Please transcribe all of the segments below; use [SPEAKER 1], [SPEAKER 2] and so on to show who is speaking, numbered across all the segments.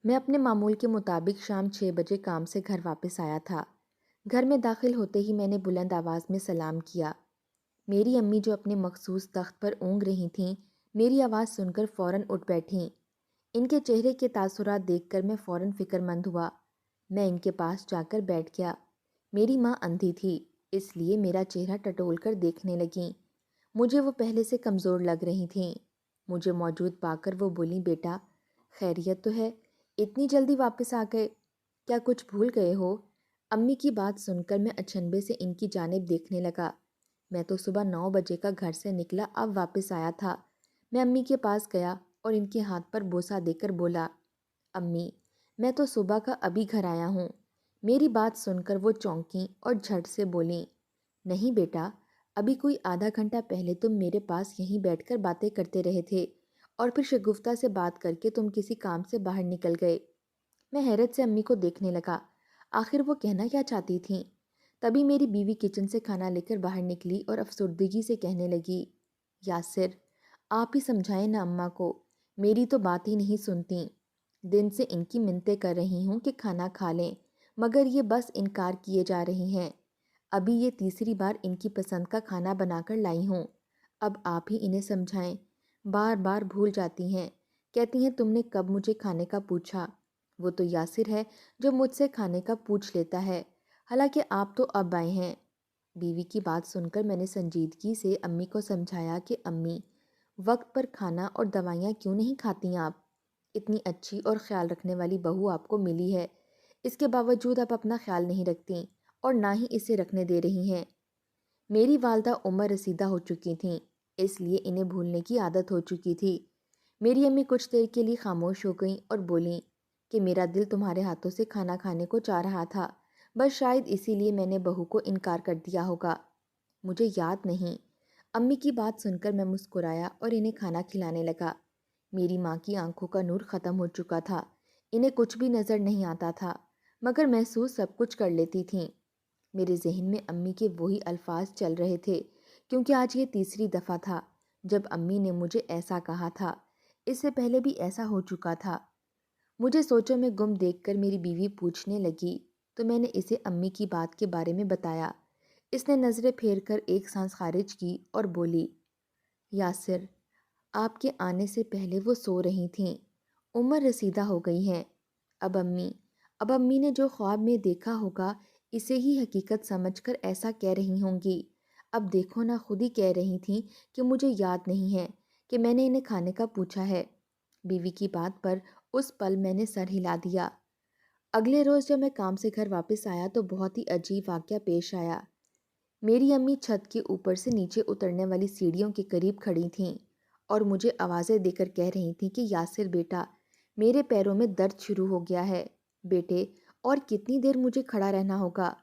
[SPEAKER 1] میں اپنے معمول کے مطابق شام 6 بجے کام سے گھر واپس آیا تھا۔ گھر میں داخل ہوتے ہی میں نے بلند آواز میں سلام کیا۔ میری امی جو اپنے مخصوص تخت پر اونگ رہی تھیں، میری آواز سن کر فوراً اٹھ بیٹھیں۔ ان کے چہرے کے تاثرات دیکھ کر میں فوراً فکر مند ہوا۔ میں ان کے پاس جا کر بیٹھ گیا۔ میری ماں اندھی تھی، اس لیے میرا چہرہ ٹٹول کر دیکھنے لگیں۔ مجھے وہ پہلے سے کمزور لگ رہی تھیں۔ مجھے موجود پا کر وہ بولیں، بیٹا خیریت تو ہے؟ اتنی جلدی واپس آ گئے، کیا کچھ بھول گئے ہو؟ امی کی بات سن کر میں اچنبے سے ان کی جانب دیکھنے لگا۔ میں تو صبح 9 بجے کا گھر سے نکلا، اب واپس آیا تھا۔ میں امی کے پاس گیا اور ان کے ہاتھ پر بوسہ دے کر بولا، امی میں تو صبح کا ابھی گھر آیا ہوں۔ میری بات سن کر وہ چونکیں اور جھٹ سے بولیں، نہیں بیٹا، ابھی کوئی آدھا گھنٹہ پہلے تم میرے پاس یہیں بیٹھ کر باتیں کرتے رہے تھے اور پھر شگفتہ سے بات کر کے تم کسی کام سے باہر نکل گئے۔ میں حیرت سے امی کو دیکھنے لگا، آخر وہ کہنا کیا چاہتی تھیں؟ تبھی میری بیوی کچن سے کھانا لے کر باہر نکلی اور افسردگی سے کہنے لگی، یاسر آپ ہی سمجھائیں نا اماں کو، میری تو بات ہی نہیں سنتی۔ دن سے ان کی منتیں کر رہی ہوں کہ کھانا کھا لیں، مگر یہ بس انکار کیے جا رہی ہیں۔ ابھی یہ تیسری بار ان کی پسند کا کھانا بنا کر لائی ہوں، اب آپ ہی انہیں سمجھائیں۔ بار بار بھول جاتی ہیں، کہتی ہیں تم نے کب مجھے کھانے کا پوچھا؟ وہ تو یاسر ہے جو مجھ سے کھانے کا پوچھ لیتا ہے، حالانکہ آپ تو اب آئے ہیں۔ بیوی کی بات سن کر میں نے سنجیدگی سے امی کو سمجھایا کہ امی، وقت پر کھانا اور دوائیاں کیوں نہیں کھاتی آپ؟ اتنی اچھی اور خیال رکھنے والی بہو آپ کو ملی ہے، اس کے باوجود آپ اپنا خیال نہیں رکھتی اور نہ ہی اسے رکھنے دے رہی ہیں۔ میری والدہ عمر رسیدہ ہو چکی تھیں، اس لیے انہیں بھولنے کی عادت ہو چکی تھی۔ میری امی کچھ دیر کے لیے خاموش ہو گئیں اور بولیں کہ میرا دل تمہارے ہاتھوں سے کھانا کھانے کو چاہ رہا تھا، بس شاید اسی لیے میں نے بہو کو انکار کر دیا ہوگا۔ مجھے یاد نہیں۔ امی کی بات سن کر میں مسکرایا اور انہیں کھانا کھلانے لگا۔ میری ماں کی آنکھوں کا نور ختم ہو چکا تھا، انہیں کچھ بھی نظر نہیں آتا تھا، مگر محسوس سب کچھ کر لیتی تھیں۔ میرے ذہن میں امی کے وہی الفاظ چل رہے تھے، کیونکہ آج یہ تیسری دفعہ تھا جب امی نے مجھے ایسا کہا تھا، اس سے پہلے بھی ایسا ہو چکا تھا۔ مجھے سوچوں میں گم دیکھ کر میری بیوی پوچھنے لگی تو میں نے اسے امی کی بات کے بارے میں بتایا۔ اس نے نظریں پھیر کر ایک سانس خارج کی اور بولی، یاسر آپ کے آنے سے پہلے وہ سو رہی تھیں، عمر رسیدہ ہو گئی ہیں۔ اب امی نے جو خواب میں دیکھا ہوگا اسے ہی حقیقت سمجھ کر ایسا کہہ رہی ہوں گی۔ اب دیکھو نا، خود ہی کہہ رہی تھیں کہ مجھے یاد نہیں ہے کہ میں نے انہیں کھانے کا پوچھا ہے۔ بیوی کی بات پر اس پل میں نے سر ہلا دیا۔ اگلے روز جب میں کام سے گھر واپس آیا تو بہت ہی عجیب واقعہ پیش آیا۔ میری امی چھت کے اوپر سے نیچے اترنے والی سیڑھیوں کے قریب کھڑی تھیں اور مجھے آوازیں دے کر کہہ رہی تھیں کہ یاسر بیٹا، میرے پیروں میں درد شروع ہو گیا ہے، بیٹے اور کتنی دیر مجھے کھڑا رہنا ہوگا؟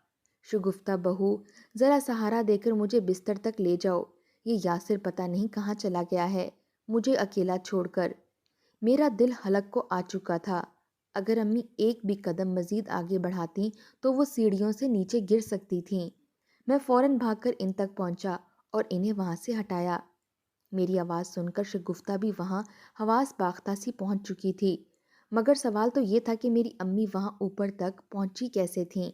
[SPEAKER 1] شگفتہ بہو، ذرا سہارا دے کر مجھے بستر تک لے جاؤ، یہ یاسر پتہ نہیں کہاں چلا گیا ہے، مجھے اکیلا چھوڑ کر۔ میرا دل حلق کو آ چکا تھا، اگر امی ایک بھی قدم مزید آگے بڑھاتی تو وہ سیڑھیوں سے نیچے گر سکتی تھیں۔ میں فوراً بھاگ کر ان تک پہنچا اور انہیں وہاں سے ہٹایا۔ میری آواز سن کر شگفتہ بھی وہاں حواس باختہ سی پہنچ چکی تھی، مگر سوال تو یہ تھا کہ میری امی وہاں اوپر تک پہنچی کیسے تھیں؟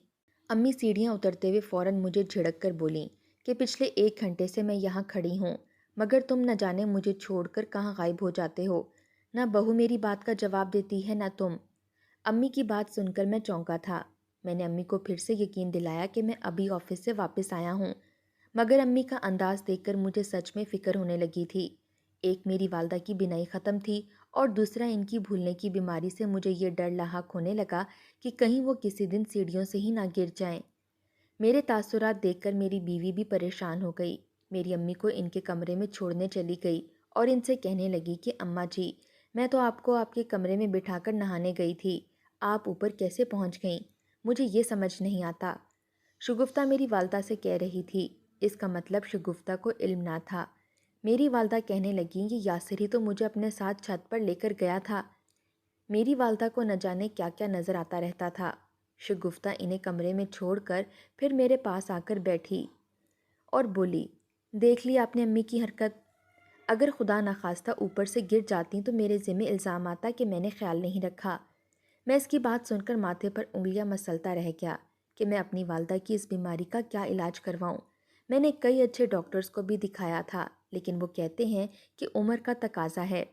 [SPEAKER 1] امی سیڑھیاں اترتے ہوئے فوراً مجھے جھڑک کر بولیں کہ پچھلے 1 گھنٹے سے میں یہاں کھڑی ہوں، مگر تم نہ جانے مجھے چھوڑ کر کہاں غائب ہو جاتے ہو، نہ بہو میری بات کا جواب دیتی ہے نہ تم۔ امی کی بات سن کر میں چونکا تھا۔ میں نے امی کو پھر سے یقین دلایا کہ میں ابھی آفس سے واپس آیا ہوں، مگر امی کا انداز دیکھ کر مجھے سچ میں فکر ہونے لگی تھی۔ ایک میری والدہ کی بینائی ختم تھی اور دوسرا ان کی بھولنے کی بیماری سے مجھے یہ ڈر لاحق ہونے لگا کہ کہیں وہ کسی دن سیڑھیوں سے ہی نہ گر جائیں۔ میرے تاثرات دیکھ کر میری بیوی بھی پریشان ہو گئی۔ میری امی کو ان کے کمرے میں چھوڑنے چلی گئی اور ان سے کہنے لگی کہ اماں جی، میں تو آپ کو آپ کے کمرے میں بٹھا کر نہانے گئی تھی، آپ اوپر کیسے پہنچ گئیں؟ مجھے یہ سمجھ نہیں آتا۔ شگفتہ میری والدہ سے کہہ رہی تھی، اس کا مطلب شگفتہ کو علم نہ تھا۔ میری والدہ کہنے لگیں، یہ یاسر ہی تو مجھے اپنے ساتھ چھت پر لے کر گیا تھا۔ میری والدہ کو نہ جانے کیا کیا نظر آتا رہتا تھا۔ شگفتہ انہیں کمرے میں چھوڑ کر پھر میرے پاس آ کر بیٹھی اور بولی، دیکھ لی آپ نے امی کی حرکت؟ اگر خدا نخواستہ اوپر سے گر جاتی تو میرے ذمہ الزام آتا کہ میں نے خیال نہیں رکھا۔ میں اس کی بات سن کر ماتھے پر انگلیاں مسلتا رہ گیا کہ میں اپنی والدہ کی اس بیماری کا کیا علاج کرواؤں۔ میں نے کئی اچھے ڈاکٹرز کو بھی دکھایا تھا، لیکن وہ کہتے ہیں کہ عمر کا تقاضا ہے۔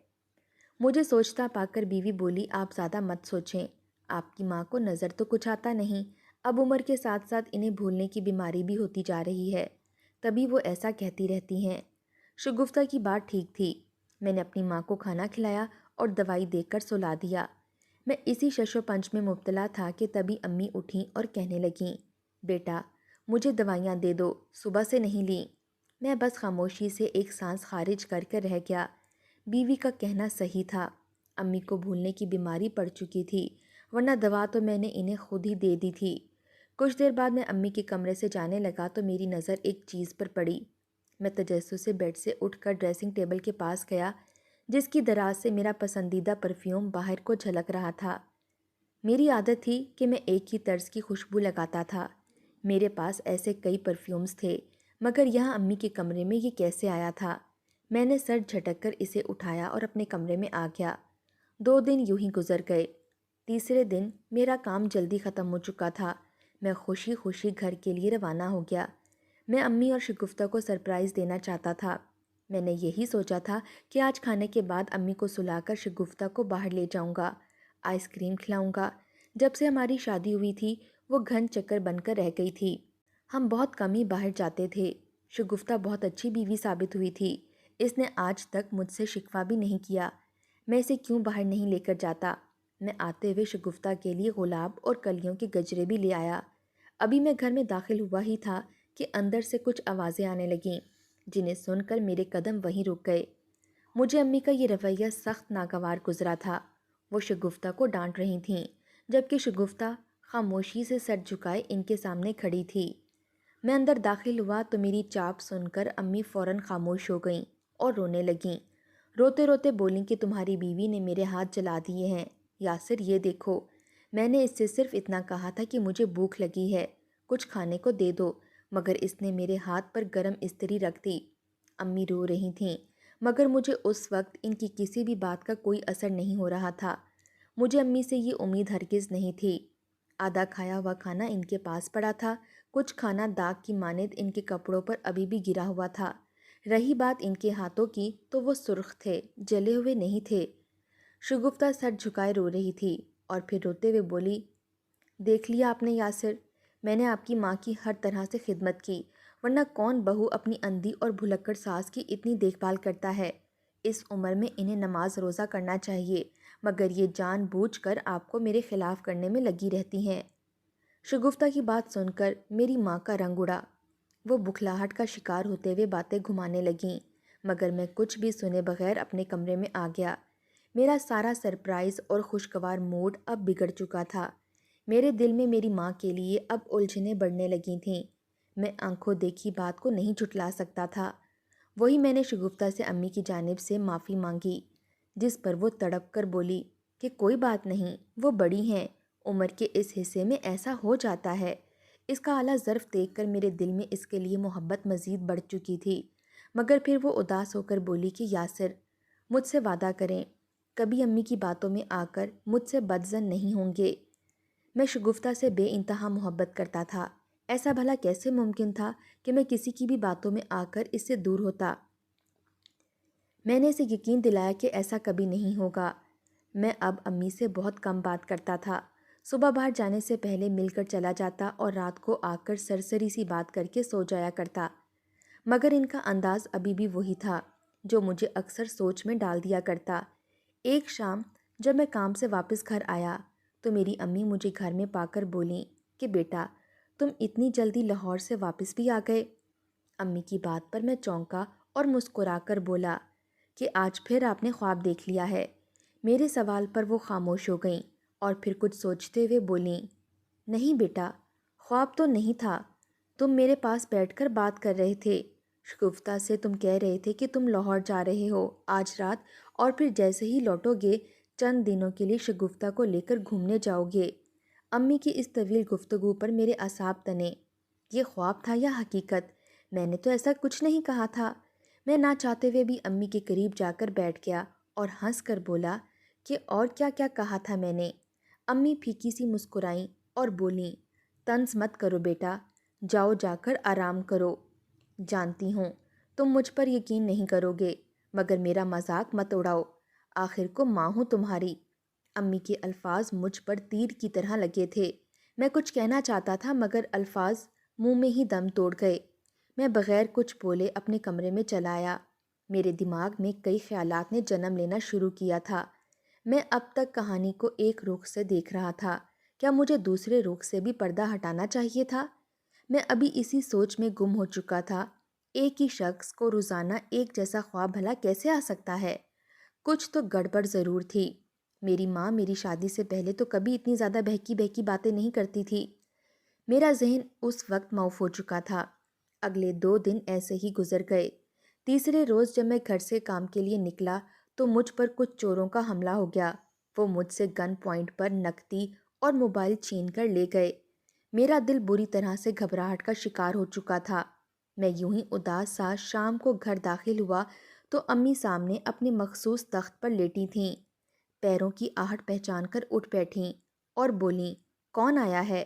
[SPEAKER 1] مجھے سوچتا پا کر بیوی بولی، آپ زیادہ مت سوچیں، آپ کی ماں کو نظر تو کچھ آتا نہیں، اب عمر کے ساتھ ساتھ انہیں بھولنے کی بیماری بھی ہوتی جا رہی ہے، تبھی وہ ایسا کہتی رہتی ہیں۔ شگفتہ کی بات ٹھیک تھی۔ میں نے اپنی ماں کو کھانا کھلایا اور دوائی دے کر سلا دیا۔ میں اسی شش و پنج میں مبتلا تھا کہ تبھی امی اٹھیں اور کہنے لگیں، بیٹا مجھے دوائیاں دے دو، صبح سے نہیں لیں۔ میں بس خاموشی سے ایک سانس خارج کر کے رہ گیا۔ بیوی کا کہنا صحیح تھا، امی کو بھولنے کی بیماری پڑ چکی تھی، ورنہ دوا تو میں نے انہیں خود ہی دے دی تھی۔ کچھ دیر بعد میں امی کے کمرے سے جانے لگا تو میری نظر ایک چیز پر پڑی۔ میں تجسس سے بیڈ سے اٹھ کر ڈریسنگ ٹیبل کے پاس گیا، جس کی دراز سے میرا پسندیدہ پرفیوم باہر کو جھلک رہا تھا۔ میری عادت تھی کہ میں ایک ہی طرز کی خوشبو لگاتا تھا۔ میرے پاس ایسے کئی پرفیومز تھے، مگر یہاں امی کے کمرے میں یہ کیسے آیا تھا؟ میں نے سر جھٹک کر اسے اٹھایا اور اپنے کمرے میں آ گیا۔ 2 دن یوں ہی گزر گئے۔ تیسرے دن میرا کام جلدی ختم ہو چکا تھا۔ میں خوشی خوشی گھر کے لیے روانہ ہو گیا۔ میں امی اور شگفتہ کو سرپرائز دینا چاہتا تھا۔ میں نے یہی سوچا تھا کہ آج کھانے کے بعد امی کو سلا کر شگفتہ کو باہر لے جاؤں گا، آئس کریم کھلاؤں گا۔ جب سے ہماری شادی ہوئی تھی وہ گھن چکر بن کر رہ گئی تھی۔ ہم بہت کم ہی باہر جاتے تھے۔ شگفتہ بہت اچھی بیوی ثابت ہوئی تھی۔ اس نے آج تک مجھ سے شکوہ بھی نہیں کیا۔ میں اسے کیوں باہر نہیں لے کر جاتا؟ میں آتے ہوئے شگفتہ کے لیے گلاب اور کلیوں کے گجرے بھی لے آیا۔ ابھی میں گھر میں داخل ہوا ہی تھا کہ اندر سے کچھ آوازیں آنے لگیں، جنہیں سن کر میرے قدم وہیں رک گئے۔ مجھے امی کا یہ رویہ سخت ناگوار گزرا تھا۔ وہ شگفتہ کو ڈانٹ رہی تھیں، جبکہ شگفتہ خاموشی سے سر جھکائے ان کے سامنے کھڑی تھی۔ میں اندر داخل ہوا تو میری چاپ سن کر امی فوراً خاموش ہو گئیں اور رونے لگیں۔ روتے روتے بولیں کہ تمہاری بیوی نے میرے ہاتھ جلا دیے ہیں۔ یاسر یہ دیکھو، میں نے اس سے صرف اتنا کہا تھا کہ مجھے بھوک لگی ہے، کچھ کھانے کو دے دو، مگر اس نے میرے ہاتھ پر گرم استری رکھ دی۔ امی رو رہی تھیں، مگر مجھے اس وقت ان کی کسی بھی بات کا کوئی اثر نہیں ہو رہا تھا۔ مجھے امی سے یہ امید ہرگز نہیں تھی۔ آدھا کھایا ہوا کھانا ان کے پاس پڑا تھا، کچھ کھانا داغ کی مانند ان کے کپڑوں پر ابھی بھی گرا ہوا تھا۔ رہی بات ان کے ہاتھوں کی تو وہ سرخ تھے، جلے ہوئے نہیں تھے۔ شگفتہ سر جھکائے رو رہی تھی اور پھر روتے ہوئے بولی، دیکھ لیا آپ نے یاسر، میں نے آپ کی ماں کی ہر طرح سے خدمت کی، ورنہ کون بہو اپنی اندھی اور بھلکڑ ساس کی اتنی دیکھ بھال کرتا ہے؟ اس عمر میں انہیں نماز روزہ کرنا چاہیے، مگر یہ جان بوجھ کر آپ کو میرے خلاف کرنے میں لگی رہتی ہیں۔ شگفتہ کی بات سن کر میری ماں کا رنگ اڑا۔ وہ بکھلاہٹ کا شکار ہوتے ہوئے باتیں گھمانے لگیں، مگر میں کچھ بھی سنے بغیر اپنے کمرے میں آ گیا۔ میرا سارا سرپرائز اور خوشگوار موڈ اب بگڑ چکا تھا۔ میرے دل میں میری ماں کے لیے اب الجھنیں بڑھنے لگی تھیں۔ میں آنکھوں دیکھی بات کو نہیں جھٹلا سکتا تھا۔ وہی میں نے شگفتہ سے امی کی جانب سے معافی مانگی، جس پر وہ تڑپ کر بولی کہ کوئی بات نہیں، وہ بڑی ہیں، عمر کے اس حصے میں ایسا ہو جاتا ہے۔ اس کا اعلیٰ ظرف دیکھ کر میرے دل میں اس کے لیے محبت مزید بڑھ چکی تھی، مگر پھر وہ اداس ہو کر بولی کہ یاسر، مجھ سے وعدہ کریں، کبھی امی کی باتوں میں آ کر مجھ سے بدظن نہیں ہوں گے۔ میں شگفتہ سے بے انتہا محبت کرتا تھا۔ ایسا بھلا کیسے ممکن تھا کہ میں کسی کی بھی باتوں میں آ کر اس سے دور ہوتا؟ میں نے اسے یقین دلایا کہ ایسا کبھی نہیں ہوگا۔ میں اب امی سے بہت کم بات کرتا تھا۔ صبح باہر جانے سے پہلے مل کر چلا جاتا اور رات کو آ کر سرسری سی بات کر کے سو جایا کرتا، مگر ان کا انداز ابھی بھی وہی تھا جو مجھے اکثر سوچ میں ڈال دیا کرتا۔ ایک شام جب میں کام سے واپس گھر آیا تو میری امی مجھے گھر میں پا کر بولیں کہ بیٹا، تم اتنی جلدی لاہور سے واپس بھی آ گئے؟ امی کی بات پر میں چونکا اور مسکرا کر بولا کہ آج پھر آپ نے خواب دیکھ لیا ہے۔ میرے سوال پر وہ خاموش ہو گئیں اور پھر کچھ سوچتے ہوئے بولیں، نہیں بیٹا، خواب تو نہیں تھا، تم میرے پاس بیٹھ کر بات کر رہے تھے۔ شگفتہ سے تم کہہ رہے تھے کہ تم لاہور جا رہے ہو آج رات، اور پھر جیسے ہی لوٹو گے چند دنوں کے لیے شگفتہ کو لے کر گھومنے جاؤ گے۔ امی کی اس طویل گفتگو پر میرے اعصاب تنے۔ یہ خواب تھا یا حقیقت؟ میں نے تو ایسا کچھ نہیں کہا تھا۔ میں نہ چاہتے ہوئے بھی امی کے قریب جا کر بیٹھ گیا اور ہنس کر بولا کہ اور کیا کیا کہا تھا میں نے؟ امی پھیکی سی مسکرائیں اور بولیں، طنز مت کرو بیٹا، جاؤ جا کر آرام کرو۔ جانتی ہوں تم مجھ پر یقین نہیں کرو گے، مگر میرا مذاق مت اڑاؤ، آخر کو ماں ہوں تمہاری۔ امی کے الفاظ مجھ پر تیر کی طرح لگے تھے۔ میں کچھ کہنا چاہتا تھا مگر الفاظ منہ میں ہی دم توڑ گئے۔ میں بغیر کچھ بولے اپنے کمرے میں چلا آیا۔ میرے دماغ میں کئی خیالات نے جنم لینا شروع کیا تھا۔ میں اب تک کہانی کو ایک رخ سے دیکھ رہا تھا، کیا مجھے دوسرے رخ سے بھی پردہ ہٹانا چاہیے تھا؟ میں ابھی اسی سوچ میں گم ہو چکا تھا، ایک ہی شخص کو روزانہ ایک جیسا خواب بھلا کیسے آ سکتا ہے؟ کچھ تو گڑبڑ ضرور تھی۔ میری ماں میری شادی سے پہلے تو کبھی اتنی زیادہ بہکی بہکی باتیں نہیں کرتی تھی۔ میرا ذہن اس وقت معاف ہو چکا تھا۔ اگلے 2 دن ایسے ہی گزر گئے۔ تیسرے روز جب میں گھر سے کام کے لیے نکلا تو مجھ پر کچھ چوروں کا حملہ ہو گیا۔ وہ مجھ سے گن پوائنٹ پر نقدی اور موبائل چھین کر لے گئے۔ میرا دل بری طرح سے گھبراہٹ کا شکار ہو چکا تھا۔ میں یوں ہی اداس سا شام کو گھر داخل ہوا تو امی سامنے اپنے مخصوص تخت پر لیٹی تھیں۔ پیروں کی آہٹ پہچان کر اٹھ بیٹھیں اور بولیں، کون آیا ہے؟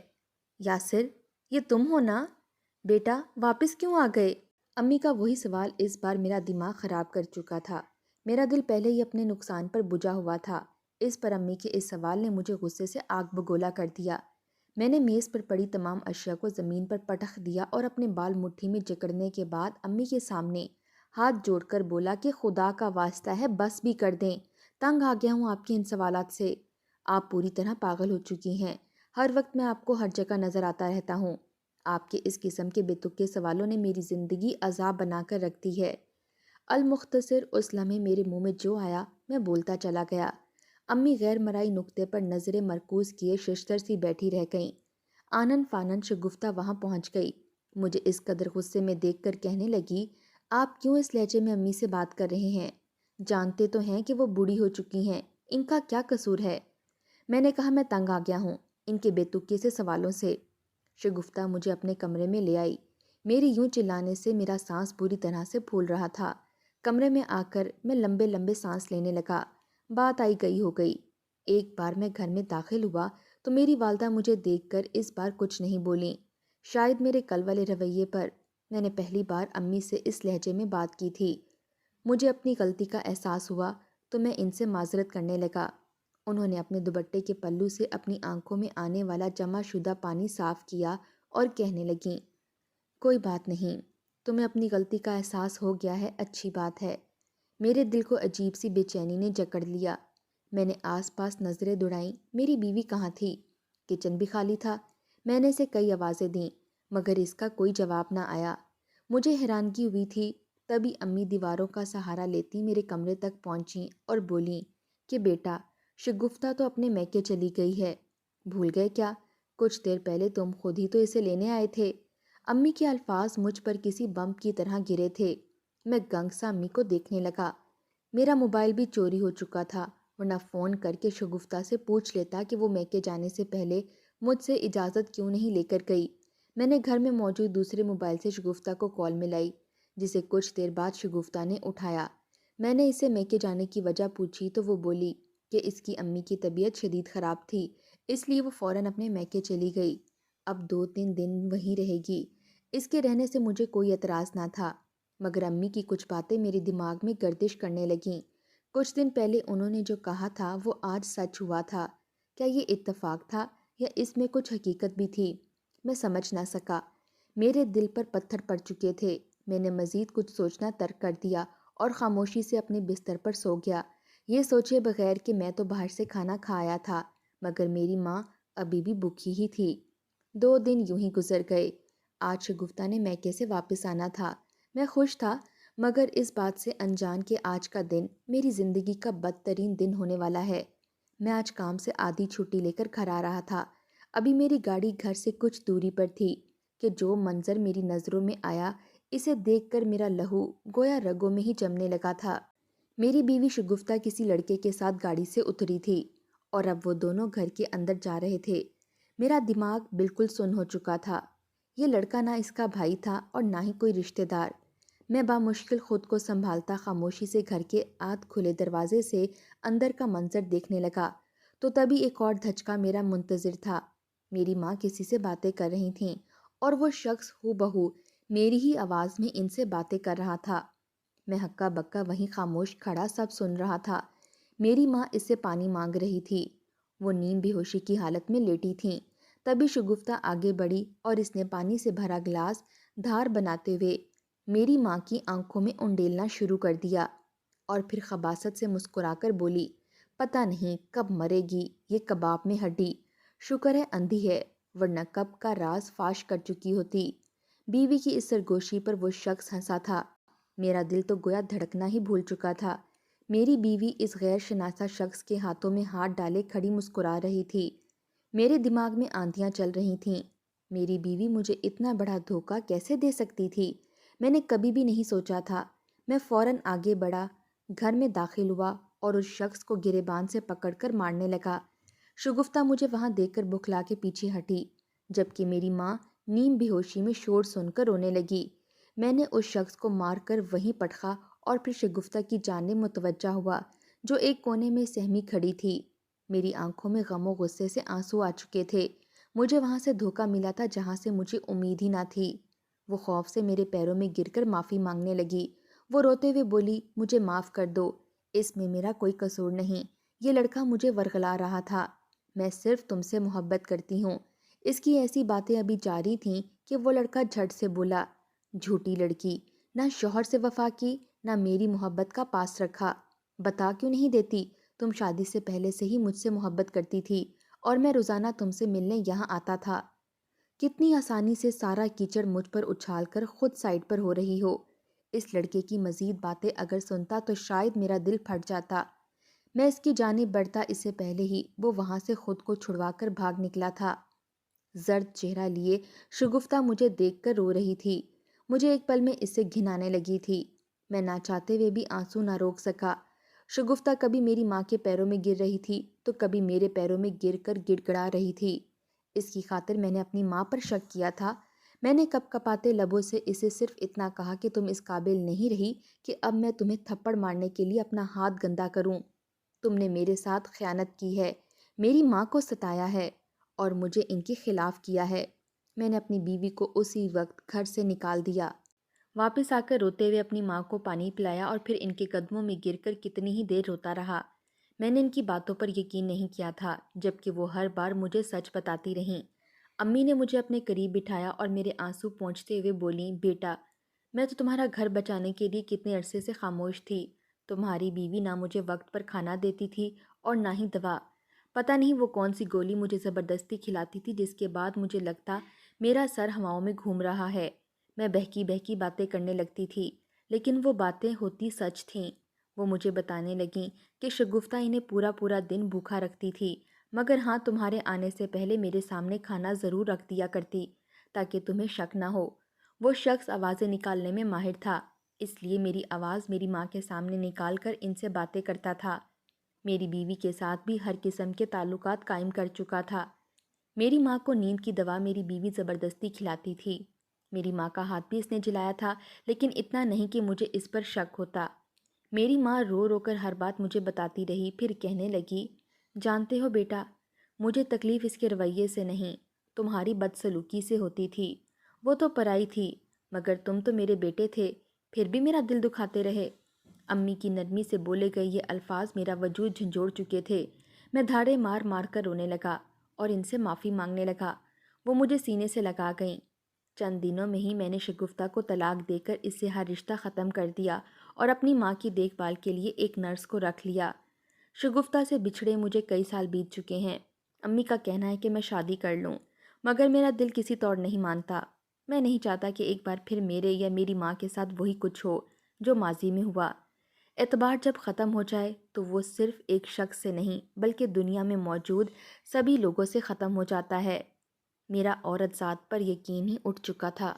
[SPEAKER 1] یاسر، یہ تم ہو نا؟ بیٹا واپس کیوں آ گئے؟ امی کا وہی سوال اس بار میرا دماغ خراب کر چکا تھا۔ میرا دل پہلے ہی اپنے نقصان پر بجھا ہوا تھا، اس پر امی کے اس سوال نے مجھے غصے سے آگ بگولا کر دیا۔ میں نے میز پر پڑی تمام اشیاء کو زمین پر پٹخ دیا اور اپنے بال مٹھی میں جکڑنے کے بعد امی کے سامنے ہاتھ جوڑ کر بولا کہ خدا کا واسطہ ہے بس بھی کر دیں، تنگ آ گیا ہوں آپ کے ان سوالات سے۔ آپ پوری طرح پاگل ہو چکی ہیں، ہر وقت میں آپ کو ہر جگہ نظر آتا رہتا ہوں۔ آپ کے اس قسم کے بے تکے سوالوں نے میری زندگی عذاب بنا کر رکھ دی ہے۔ المختصر اس لمحے میرے منہ میں جو آیا میں بولتا چلا گیا۔ امی غیر مرائی نقطے پر نظریں مرکوز کیے ششتر سی بیٹھی رہ گئیں۔ آنن فانن شگفتہ وہاں پہنچ گئی، مجھے اس قدر غصے میں دیکھ کر کہنے لگی، آپ کیوں اس لہجے میں امی سے بات کر رہے ہیں؟ جانتے تو ہیں کہ وہ بوڑھی ہو چکی ہیں، ان کا کیا قصور ہے؟ میں نے کہا میں تنگ آ گیا ہوں ان کے بے تکے سے سوالوں سے۔ شگفتہ مجھے اپنے کمرے میں لے آئی۔ میری یوں چلانے سے میرا سانس بری طرح سے پھول رہا تھا۔ کمرے میں آ کر میں لمبے لمبے سانس لینے لگا۔ بات آئی گئی ہو گئی۔ ایک بار میں گھر میں داخل ہوا تو میری والدہ مجھے دیکھ کر اس بار کچھ نہیں بولیں۔ شاید میرے کل والے رویے پر۔ میں نے پہلی بار امی سے اس لہجے میں بات کی تھی۔ مجھے اپنی غلطی کا احساس ہوا تو میں ان سے معذرت کرنے لگا۔ انہوں نے اپنے دوپٹے کے پلو سے اپنی آنکھوں میں آنے والا جمع شدہ پانی صاف کیا اور کہنے لگیں، کوئی بات نہیں، تمہیں اپنی غلطی کا احساس ہو گیا ہے، اچھی بات ہے۔ میرے دل کو عجیب سی بے چینی نے جکڑ لیا۔ میں نے آس پاس نظریں دوڑائیں، میری بیوی کہاں تھی؟ کچن بھی خالی تھا۔ میں نے اسے کئی آوازیں دیں مگر اس کا کوئی جواب نہ آیا۔ مجھے حیرانگی ہوئی تھی، تبھی امی دیواروں کا سہارا لیتی میرے کمرے تک پہنچیں اور بولیں کہ بیٹا شگفتہ تو اپنے میکے چلی گئی ہے، بھول گئے کیا؟ کچھ دیر پہلے تم خود ہی تو اسے لینے آئے تھے۔ امی کے الفاظ مجھ پر کسی بم کی طرح گرے تھے۔ میں گنگ سا امی کو دیکھنے لگا۔ میرا موبائل بھی چوری ہو چکا تھا، ورنہ فون کر کے شگفتہ سے پوچھ لیتا کہ وہ میکے جانے سے پہلے مجھ سے اجازت کیوں نہیں لے کر گئی۔ میں نے گھر میں موجود دوسرے موبائل سے شگفتہ کو کال ملائی، جسے کچھ دیر بعد شگفتہ نے اٹھایا۔ میں نے اسے میکے جانے کی وجہ پوچھی تو وہ بولی کہ اس کی امی کی طبیعت شدید خراب تھی، اس لیے وہ فوراً اپنے میکے چلی گئی، اب 2-3 دن وہیں رہے گی۔ اس کے رہنے سے مجھے کوئی اعتراض نہ تھا، مگر امی کی کچھ باتیں میرے دماغ میں گردش کرنے لگیں۔ کچھ دن پہلے انہوں نے جو کہا تھا وہ آج سچ ہوا تھا۔ کیا یہ اتفاق تھا یا اس میں کچھ حقیقت بھی تھی؟ میں سمجھ نہ سکا۔ میرے دل پر پتھر پڑ چکے تھے۔ میں نے مزید کچھ سوچنا ترک کر دیا اور خاموشی سے اپنے بستر پر سو گیا، یہ سوچے بغیر کہ میں تو باہر سے کھانا کھایا تھا مگر میری ماں ابھی بھی بھوکی ہی تھی۔ 2 دن یوں ہی گزر گئے۔ آج شگفتہ نے میکے سے واپس آنا تھا۔ میں خوش تھا مگر اس بات سے انجان کہ آج کا دن میری زندگی کا بدترین دن ہونے والا ہے۔ میں آج کام سے آدھی چھٹی لے کر گھر آ رہا تھا۔ ابھی میری گاڑی گھر سے کچھ دوری پر تھی کہ جو منظر میری نظروں میں آیا، اسے دیکھ کر میرا لہو گویا رگوں میں ہی جمنے لگا تھا۔ میری بیوی شگفتہ کسی لڑکے کے ساتھ گاڑی سے اتری تھی اور اب وہ دونوں گھر کے اندر جا رہے تھے۔ میرا دماغ بالکل سن ہو چکا تھا۔ یہ لڑکا نہ اس کا بھائی تھا اور نہ ہی کوئی رشتہ دار۔ میں بامشکل خود کو سنبھالتا خاموشی سے گھر کے آدھ کھلے دروازے سے اندر کا منظر دیکھنے لگا تو تبھی ایک اور دھچکا میرا منتظر تھا۔ میری ماں کسی سے باتیں کر رہی تھیں اور وہ شخص ہو بہو میری ہی آواز میں ان سے باتیں کر رہا تھا۔ میں ہکا بکا وہیں خاموش کھڑا سب سن رہا تھا۔ میری ماں اس سے پانی مانگ رہی تھی۔ وہ نیم بے ہوشی کی حالت میں لیٹی تھیں۔ تبھی شگفتہ آگے بڑھی اور اس نے پانی سے بھرا گلاس دھار بناتے ہوئے میری ماں کی آنکھوں میں انڈیلنا شروع کر دیا اور پھر خباثت سے مسکرا کر بولی، پتہ نہیں کب مرے گی یہ کباب میں ہڈی، شکر ہے اندھی ہے ورنہ کب کا راز فاش کر چکی ہوتی۔ بیوی کی اس سرگوشی پر وہ شخص ہنسا تھا۔ میرا دل تو گویا دھڑکنا ہی بھول چکا تھا۔ میری بیوی اس غیر شناسا شخص کے ہاتھوں میں ہاتھ ڈالے کھڑی مسکرا رہی تھی۔ میرے دماغ میں آندھیاں چل رہی تھیں۔ میری بیوی مجھے اتنا بڑا دھوکہ کیسے دے سکتی تھی؟ میں نے کبھی بھی نہیں سوچا تھا۔ میں فوراً آگے بڑھا، گھر میں داخل ہوا اور اس شخص کو گریبان سے پکڑ کر مارنے لگا۔ شگفتہ مجھے وہاں دیکھ کر بکھلا کے پیچھے ہٹی، جبکہ میری ماں نیم بے ہوشی میں شور سن کر رونے لگی۔ میں نے اس شخص کو مار کر وہیں پٹخا اور پھر شگفتہ کی جانب متوجہ ہوا جو ایک کونے میں سہمی کھڑی تھی۔ میری آنکھوں میں غم و غصے سے آنسو آ چکے تھے۔ مجھے وہاں سے دھوکہ ملا تھا جہاں سے مجھے امید ہی نہ تھی۔ وہ خوف سے میرے پیروں میں گر کر معافی مانگنے لگی۔ وہ روتے ہوئے بولی، مجھے معاف کر دو، اس میں میرا کوئی قصور نہیں، یہ لڑکا مجھے ورغلا رہا تھا، میں صرف تم سے محبت کرتی ہوں۔ اس کی ایسی باتیں ابھی جاری تھیں کہ وہ لڑکا جھٹ سے بولا، جھوٹی لڑکی، نہ شوہر سے وفا کی نہ میری محبت کا پاس رکھا، بتا کیوں نہیں دیتی؟ تم شادی سے پہلے سے ہی مجھ سے محبت کرتی تھی اور میں روزانہ تم سے ملنے یہاں آتا تھا۔ کتنی آسانی سے سارا کیچڑ مجھ پر اچھال کر خود سائڈ پر ہو رہی ہو۔ اس لڑکے کی مزید باتیں اگر سنتا تو شاید میرا دل پھٹ جاتا۔ میں اس کی جانب بڑھتا اس سے پہلے ہی وہ وہاں سے خود کو چھڑوا کر بھاگ نکلا تھا۔ زرد چہرہ لیے شگفتہ مجھے دیکھ کر رو رہی تھی۔ مجھے ایک پل میں اس سے گھن آنے لگی تھی۔ میں نہ چاہتے ہوئے بھی آنسو نہ روک سکا۔ شگفتہ کبھی میری ماں کے پیروں میں گر رہی تھی تو کبھی میرے پیروں میں گر کر گڑ گڑا رہی تھی۔ اس کی خاطر میں نے اپنی ماں پر شک کیا تھا۔ میں نے کپ کپاتے لبوں سے اسے صرف اتنا کہا کہ تم اس قابل نہیں رہی کہ اب میں تمہیں تھپڑ مارنے کے لیے اپنا ہاتھ گندا کروں۔ تم نے میرے ساتھ خیانت کی ہے، میری ماں کو ستایا ہے اور مجھے ان کے خلاف کیا ہے۔ میں نے اپنی بیوی کو اسی وقت گھر سے نکال دیا۔ واپس آ کر روتے ہوئے اپنی ماں کو پانی پلایا اور پھر ان کے قدموں میں گر کر کتنی ہی دیر روتا رہا۔ میں نے ان کی باتوں پر یقین نہیں کیا تھا، جبکہ وہ ہر بار مجھے سچ بتاتی رہیں۔ امی نے مجھے اپنے قریب بٹھایا اور میرے آنسو پونچھتے ہوئے بولیں، بیٹا، میں تو تمہارا گھر بچانے کے لیے کتنے عرصے سے خاموش تھی۔ تمہاری بیوی نہ مجھے وقت پر کھانا دیتی تھی اور نہ ہی دوا۔ پتہ نہیں وہ کون سی گولی مجھے زبردستی کھلاتی تھی جس کے بعد مجھے لگتا میرا سر ہواؤں میں گھوم رہا ہے۔ میں بہکی بہکی باتیں کرنے لگتی تھی، لیکن وہ باتیں ہوتی سچ تھیں۔ وہ مجھے بتانے لگیں کہ شگفتہ انہیں پورا پورا دن بھوکا رکھتی تھی، مگر ہاں تمہارے آنے سے پہلے میرے سامنے کھانا ضرور رکھ دیا کرتی تاکہ تمہیں شک نہ ہو۔ وہ شخص آوازیں نکالنے میں ماہر تھا، اس لیے میری آواز میری ماں کے سامنے نکال کر ان سے باتیں کرتا تھا۔ میری بیوی کے ساتھ بھی ہر قسم کے تعلقات قائم کر چکا تھا۔ میری ماں کو نیند کی دوا میری بیوی زبردستی کھلاتی تھی۔ میری ماں کا ہاتھ بھی اس نے جلایا تھا، لیکن اتنا نہیں کہ مجھے اس پر شک ہوتا۔ میری ماں رو رو کر ہر بات مجھے بتاتی رہی، پھر کہنے لگی، جانتے ہو بیٹا، مجھے تکلیف اس کے رویے سے نہیں، تمہاری بدسلوکی سے ہوتی تھی۔ وہ تو پرائی تھی، مگر تم تو میرے بیٹے تھے، پھر بھی میرا دل دکھاتے رہے۔ امی کی نرمی سے بولے گئے یہ الفاظ میرا وجود جھنجھوڑ چکے تھے۔ میں دھاڑے مار مار کر رونے لگا اور ان سے معافی مانگنے لگا۔ وہ مجھے سینے سے لگا گئیں۔ چند دنوں میں ہی میں نے شگفتہ کو طلاق دے کر اس سے ہر رشتہ ختم کر دیا اور اپنی ماں کی دیکھ بھال کے لیے ایک نرس کو رکھ لیا۔ شگفتہ سے بچھڑے مجھے کئی سال بیت چکے ہیں۔ امی کا کہنا ہے کہ میں شادی کر لوں، مگر میرا دل کسی طور نہیں مانتا۔ میں نہیں چاہتا کہ ایک بار پھر میرے یا میری ماں کے ساتھ وہی کچھ ہو جو ماضی میں ہوا۔ اعتبار جب ختم ہو جائے تو وہ صرف ایک شخص سے نہیں بلکہ دنیا میں موجود سبھی لوگوں سے ختم ہو جاتا ہے۔ میرا عورت ذات پر یقین ہی اٹھ چکا تھا۔